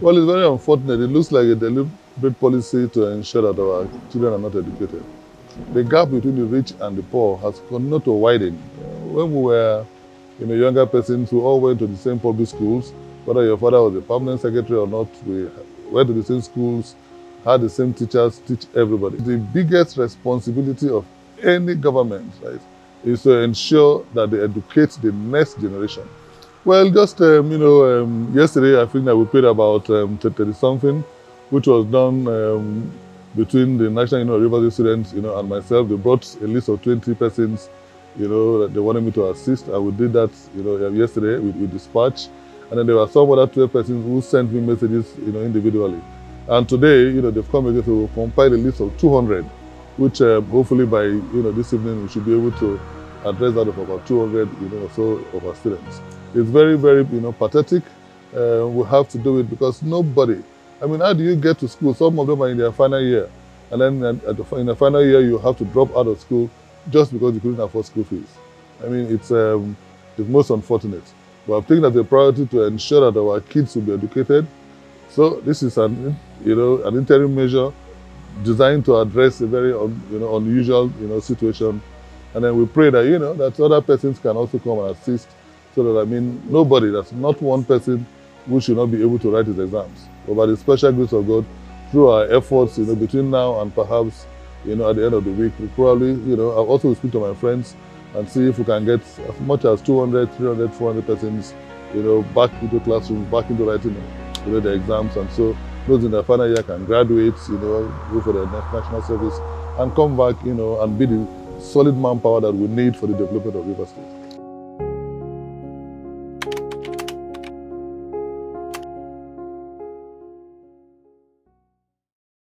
Well, it's very unfortunate. It looks like a deliberate policy to ensure that our children are not educated. The gap between the rich and the poor has continued to widen. When we were younger persons who all went to the same public schools, whether your father was a permanent secretary or not, we went to the same schools, had the same teachers, teach everybody. The biggest responsibility of any government, right, is to ensure that they educate the next generation. Well, just, yesterday I think that we paid about 30 something, which was done between the National Union of University students, and myself. They brought a list of 20 persons, that they wanted me to assist. And we did that, yesterday with dispatch. And then there were some other 12 persons who sent me messages, individually. And today, they've come again to compile a list of 200, which hopefully by, this evening we should be able to address that of about 200, or so of our students. It's very, very, pathetic. We have to do it because nobody, how do you get to school? Some of them are in their final year. And then in the final year, you have to drop out of school just because you couldn't afford school fees. It's most unfortunate. But I've taken as a priority to ensure that our kids will be educated. So this is an interim measure designed to address a very unusual situation. And then we pray that that other persons can also come and assist, so that nobody, that's not one person who should not be able to write his exams. But by the special grace of God, through our efforts, between now and perhaps at the end of the week, we probably, I'll also speak to my friends and see if we can get as much as 200, 300, 400 persons, back into classrooms, back into writing, the exams. And so those in the final year can graduate, go for the national service and come back, and be the solid manpower that we need for the development of River State.